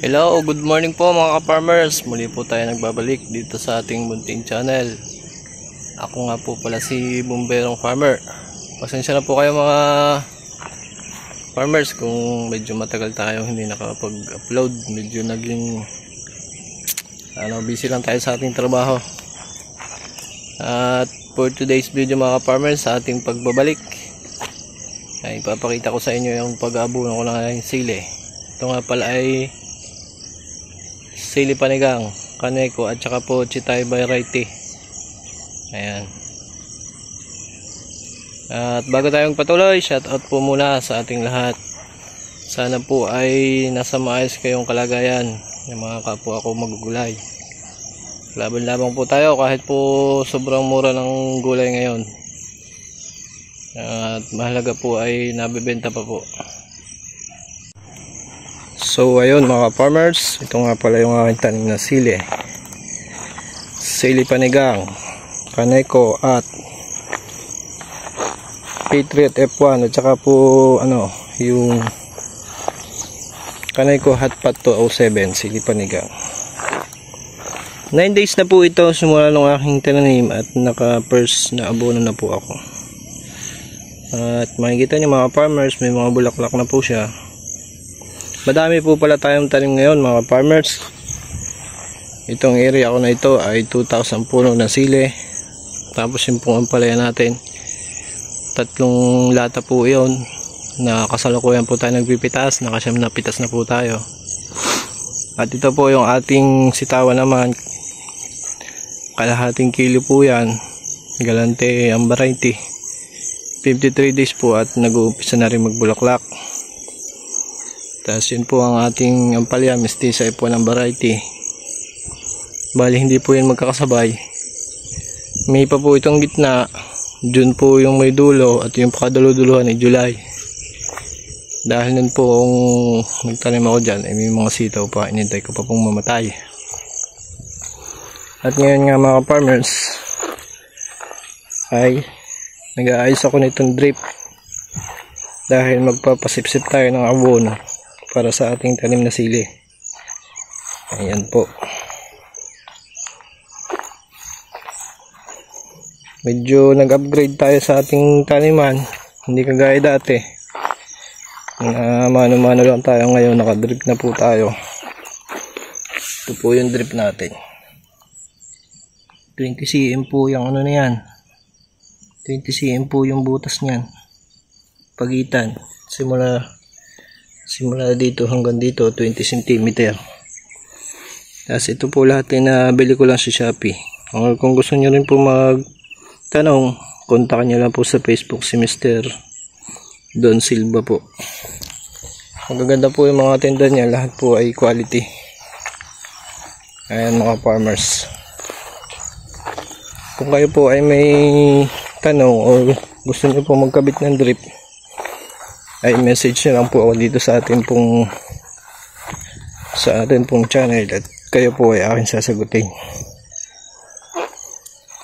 Hello, good morning po mga ka-farmers. Muli po tayo nagbabalik dito sa ating munting channel. Ako nga po pala si Bumberong Farmer. Pasensya na po kayo mga farmers kung medyo matagal tayo hindi nakapag-upload. Medyo naging busy lang tayo sa ating trabaho. At for today's video mga ka-farmers, sa ating pagbabalik ay ipapakita ko sa inyo yung pag-aabunan ko ng sili. Ito nga pala ay sili panigang, kaneko at saka po chitay variety. Ayan. At bago tayong patuloy, shout out po muna sa ating lahat. Sana po ay nasa maayos kayong kalagayan ng mga kapwa ko magugulay. Laban-labang po tayo kahit po sobrang mura ng gulay ngayon. At mahalaga po ay nabibenta pa po. So ayun mga farmers, ito nga pala yung aking tanim na sili. Sili panigang, kaneko at Patriot F1 at saka po yung kaneko hotpot 207 sili panigang. 9 days na po ito simula ng aking tinanim at naka first na abono na po ako. At makikita niyo mga farmers, may mga bulaklak na po siya. Madami po pala tayong tanim ngayon mga farmers. Itong area ko na ito ay 2,000 puno na sili. Tapos yung pong ampalaya natin, 3 lata po yun. Na kasalukuyan po tayo nagpipitas, nakasyam na pitas na po tayo. At ito po yung ating sitawan naman, kalahating kilo po yan, galante ang variety. 53 days po at nag-uumpisa na rin magbulaklak. Tapos yun po ang ating ampalaya, mestiza po ng variety. Bali hindi po yan magkakasabay. May pa po itong gitna, June po yung may dulo at yung pakaduluduluhan ay July. Dahil nun po kung nagtanim ako dyan ay may mga sitaw pa, inintay ko pa pong mamatay. At ngayon nga mga farmers ay nag-aayos ako nitong drip dahil magpapasipsip tayo ng abono para sa ating tanim na sili. Ayan po. Medyo nag-upgrade tayo sa ating taniman, hindi kagaya dati. Mano-mano lang tayo ngayon, naka-drip na po tayo. Ito po yung drip natin. 20 cm po yung na yan. 20 cm po yung butas niyan. Pagitan. Simula dito hanggang dito 20 cm. Tapos ito po lahat ay nabili ko lang sa Shopee. Kung gusto niyo rin po magtanong, kontakin niyo lang po sa Facebook si Mr. Don Silva po. Magaganda po yung mga tinda niya, lahat po ay quality. Ayan mga farmers. Kung kayo po ay may tanong o gusto niyo po magkabit ng drip, ay message nyo lang po ako dito sa atin pong channel at kayo po ay akin sasagutin.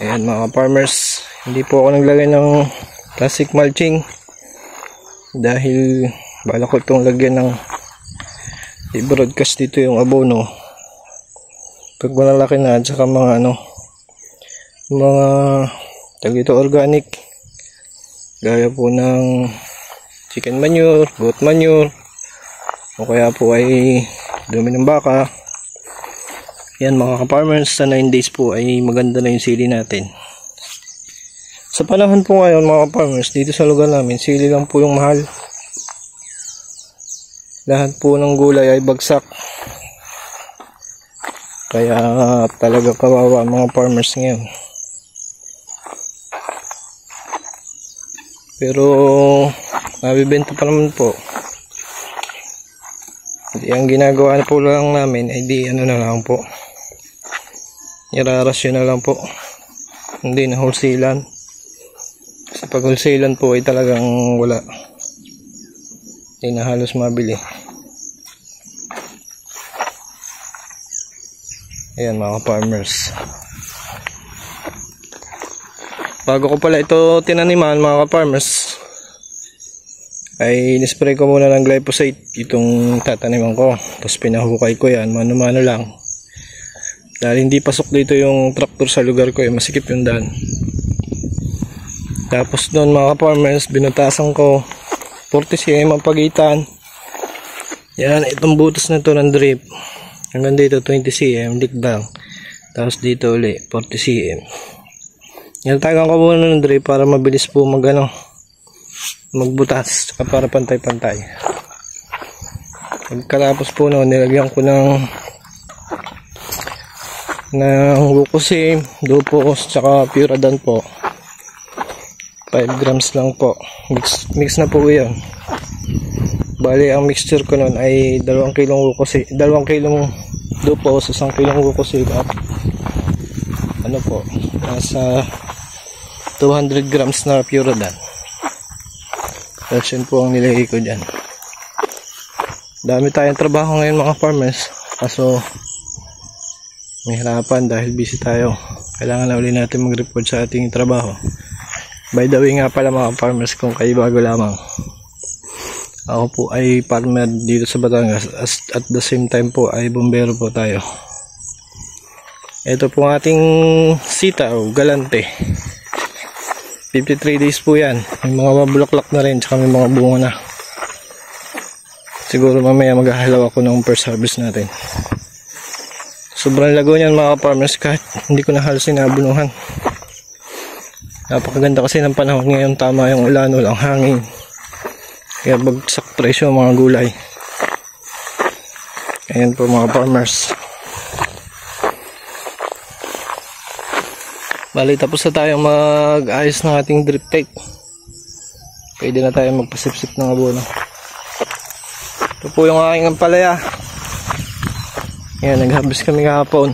Ayan mga farmers, hindi po ako naglagay ng plastic mulching dahil bala ko itong lagyan ng i-broadcast dito yung abono pag malalaki na at saka mga mga tagito organic gaya po ng chicken manure, goat manure o kaya po ay dumi ng baka. Yan mga ka-farmers, sa 9 days po ay maganda na yung sili natin. Sa panahon po ngayon mga ka-farmers, dito sa lugar namin sili lang po yung mahal. Lahat po ng gulay ay bagsak, kaya talaga kawawa ang mga farmers ngayon. Pero nabibenta pa naman po. Ang ginagawa po lang namin ay na lang po, irarasyon na lang po, hindi na wholesalan. Kasi pag wholesalan po ay talagang wala, hindi na halos mabili. Ayan mga farmers, bago ko pala ito tinaniman mga farmers ay nispray ko muna ng glyphosate itong tataniman ko. Tapos pinahukay ko yan, mano-mano lang. Dahil hindi pasok dito yung traktor sa lugar ko, masikip yung daan. Tapos doon mga farmers, binutasan ko 40 cm ang pagitan. Yan, itong butas na to ng drip. Hanggang dito 20 cm, likdang. Tapos dito ulit 40 cm. Yan, tagang ko muna ng drip para mabilis po magbutas, saka para pantay-pantay. Pagkatapos po noon, nilagyan ko ng Wukosim, Dupos, saka Puradan po. 5 grams lang po. Mix na po yun. Bali, ang mixture ko noon ay 2 kilong Wukosim, 2 kilong Dupos, 1 kilong Wukosim at ano po, nasa 200 grams na Puradan. Tapos yun po ang nilagay ko dyan. Dami tayong trabaho ngayon mga farmers, kaso may hirapan dahil busy tayo. Kailangan na ulit natin mag-report sa ating trabaho. By the way nga pala mga farmers, kung kayo bago lamang, ako po ay farmer dito sa Batangas, at the same time po ay bombero po tayo. Ito po ang ating sitaw, galante. 53 days po yan. May mga mabulaklak na rin, tsaka may mga bunga na. Siguro mamaya maghahalaw ako ng first harvest natin. Sobrang lago niyan mga farmers, kahit hindi ko na halos sinabunuhan. Napakaganda kasi ng panahon ngayon, tama yung ulan, walang hangin. Kaya bagsak presyo ang mga gulay. Ayan po mga farmers. Bali, tapos na tayo mag-ayos ng ating drip tape. Pwede na tayo magpasipsip ng abono. Ito po yung aking ampalaya. Yan, nag-harvest kami kahapon.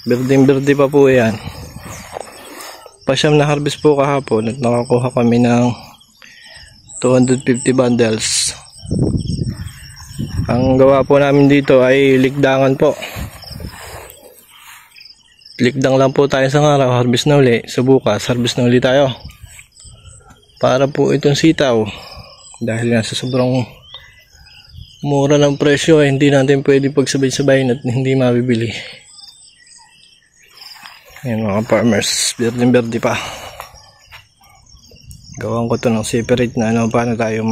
Berdeng-berde pa po yan. Pasyam na harvest po kahapon at nakakuha kami ng 250 bundles. Ang gawa po namin dito ay likdangan po. Likdang lang po tayo sa araw, harvest na uli. So bukas, harvest na uli tayo. Para po itong sitaw, dahil nga sa sobrang mura ng presyo, hindi natin pwede pagsabay-sabayin at hindi mabibili. Ayan mga farmers, berde-berde pa. Gawan ko to ng separate na paano tayo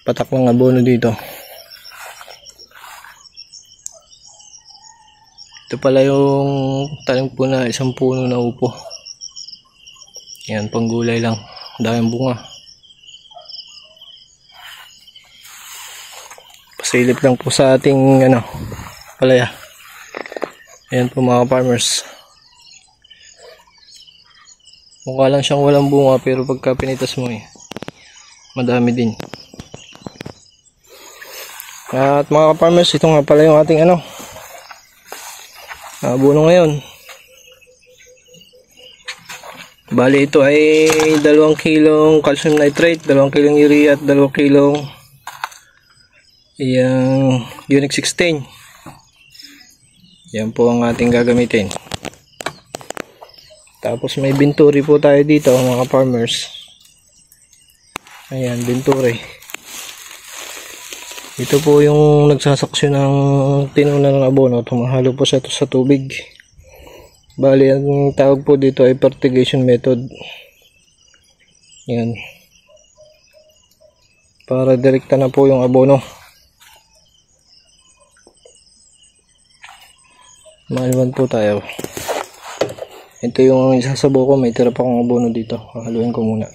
patak ng abono dito. Ito pala yung tanim po na isang puno na upo. Yan, panggulay lang, daming bunga. Pasilip lang po sa ating palaya. Ayan po mga farmers. Mukha lang siyang walang bunga, pero pagka pinitas mo madami din. At mga farmers, ito nga pala yung ating abono ngayon. Bali ito ay 2 kilong calcium nitrate, 2 kilong urea at 2 kilong yung Unique 16. Yan po ang ating gagamitin. Tapos may binturi po tayo dito mga farmers. Ayan, binturi. Ito po yung nagsasaksyon ng tinuna ng abono. Tumahalo po siya sa tubig. Bali, ang tawag po dito ay fertigation method. Yan. Para direkta na po yung abono. Maliwan po tayo. Ito yung isasabo ko. May tira pa akong abono dito. Haluin ko muna.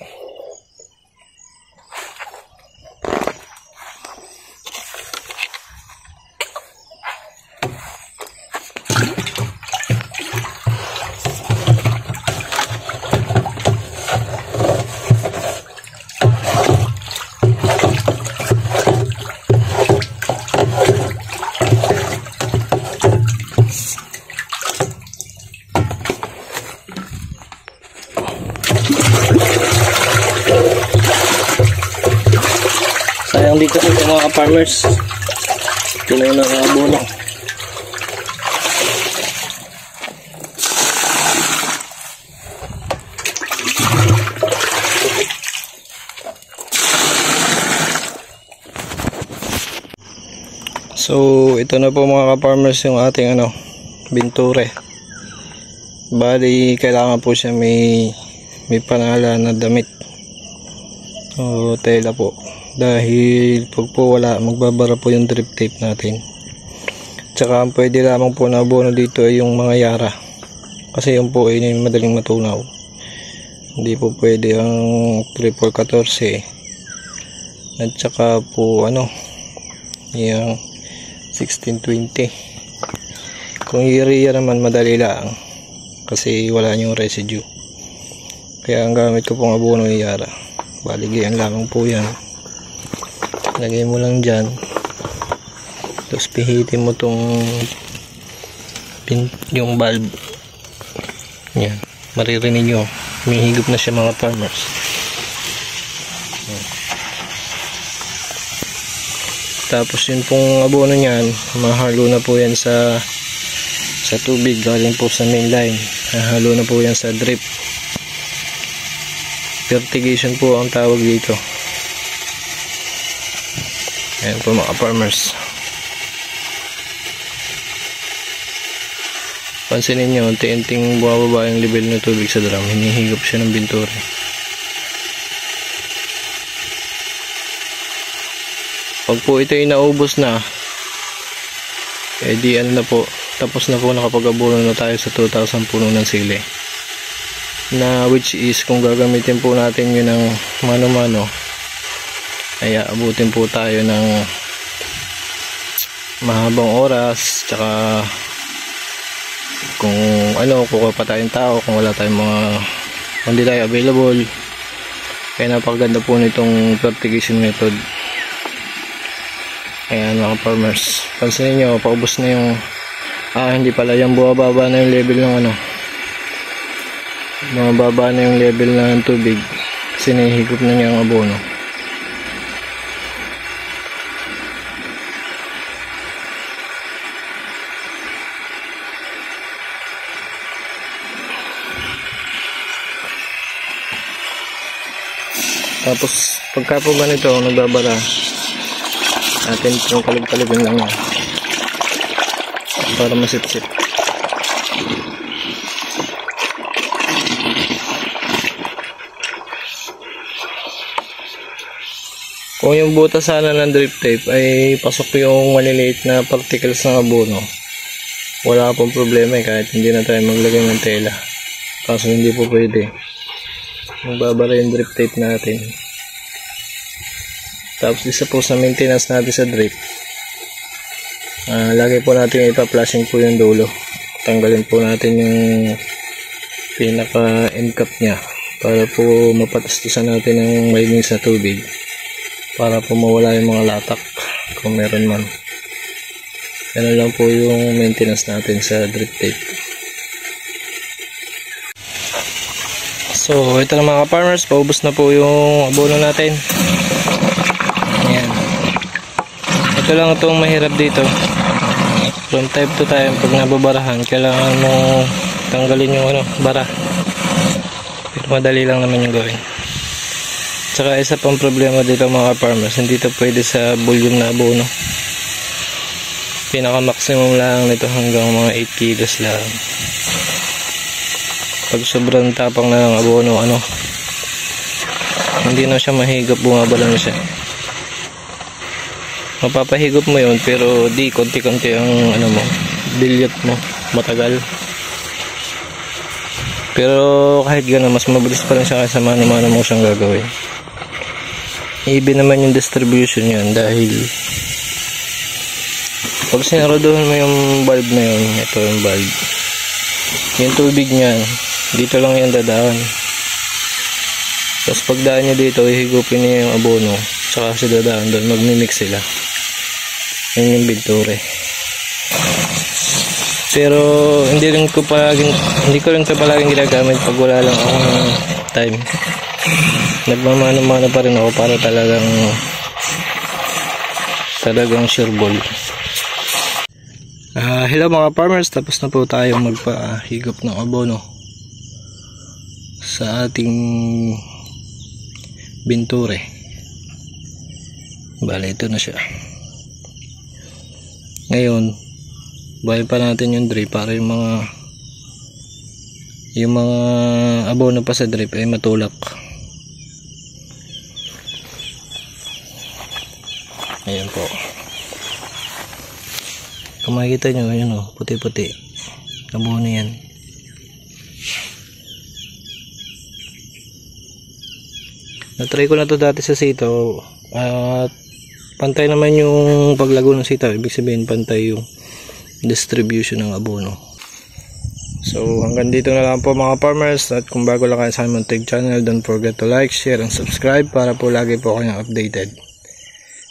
Sayang dito sa mga farmers, tuloy na ang abono. So ito na po mga ka-farmers yung ating binture. Bali kailangan po siya may panala na damit o tela po, dahil pag po wala, magbabara po yung drip tape natin. Tsaka ang pwede lamang po na abono dito ay yung mga yara, kasi yung po ay madaling matunaw. Hindi po pwede ang 3414 at saka po yung 1620. Kung urea naman madali lang kasi wala yung residue, kaya ang gamit ko pong abono ay yara. Baligyan lamang po yan, lagay mo lang dyan, tapos pihitin mo tong yung valve yan, maririnig nyo humihigop na siya mga farmers. Tapos yun pong abono nyan, mahalo na po yan sa tubig galing po sa main line. Halo na po yan sa drip. Fertigation po ang tawag dito. Ayan po mga farmers. Pansinin nyo, unti-unting bumababa yung level ng tubig sa drum. Hinihigop siya ng binture. Pag po ito ay naubos na, di na po, tapos na po, nakapag-abono na tayo sa 2,000 puno ng sili, na which is kung gagamitin po natin yun ng mano-mano, ay abutin po tayo ng mahabang oras. Tsaka kung kukuha pa tayong tao, kung wala tayong hindi tayo available. Kaya napakaganda po nitong fertigation method. Ayan mga farmers, pansinin nyo, paubos na yung hindi pala, yung bumababa na yung level ng bumababa na yung level ng tubig kasi nahihigop na niya ang abono. Tapos pagka po ganito nagbabara natin itong kalib-kalibin lang yan para masip-sip. Kung yung butas sana ng drip tape ay pasok yung maliliit na particles ng abono, wala pong problema kahit hindi na tayo maglagay ng tela. Kaso hindi po pwede, magbabara yung drip tape natin. Tapos isa po sa maintenance natin sa drip, lagi po natin ipa-flushing po yung dulo. Tanggalin po natin yung pinaka end cap nya para po mapatastusan natin ng maiging sa tubig, para po mawala yung mga latak kung meron man. Ganun lang po yung maintenance natin sa drip tape. So ito na mga farmers, paubos na po yung abono natin. Ayan. Ito lang itong mahirap dito. From time to time, pag nababarahan, kailangan mo tanggalin yung bara. Pero madali lang naman yung gawin. Tsaka isa pang problema dito mga farmers, hindi ito pwede sa volume na abono. Pinaka maximum lang nito hanggang mga 8 kilos lang. Pag sobrang tapang na ng abono, hindi na siya mahigop, bumabala na siya. Mapapahigop mo yun, pero di konti-konti ang bilyot mo, matagal. Pero kahit gano'n, mas mabilis pa rin siya kaysa mano-mano mo siyang gagawin. Even naman yung distribution yan, dahil pag sinaraduhan mo yung valve na yun, ito yung valve, yung tubig niyan dito lang yan dadaan. Tapos pagdaan nyo dito, ihigupin niya yung abono, tsaka kasi dadaan doon, magmimix sila. Yun yung binture. Pero hindi ko rin ito palaging ginagamit pag wala lang akong time. Nagmamano-mano pa rin ako para talagang sure ball. Hello mga farmers, tapos na po tayo magpahigop ng abono sa ating binture. Bale, ito na siya. Ngayon, buhayin pa natin yung drip para yung mga abono pa sa drip ay matulak. Ayan po. Kung makikita nyo, ayun o, puti-puti. Abono yan. Natry ko na to dati sa sitaw at pantay naman yung paglago ng sitaw. Ibig sabihin pantay yung distribution ng abono. So hanggang dito na lang po mga farmers, at kung bago lang kayo sa aming Muntig channel, don't forget to like, share, and subscribe para po lagi po kayong updated.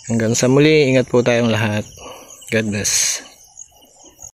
Hanggang sa muli, ingat po tayong lahat. God bless.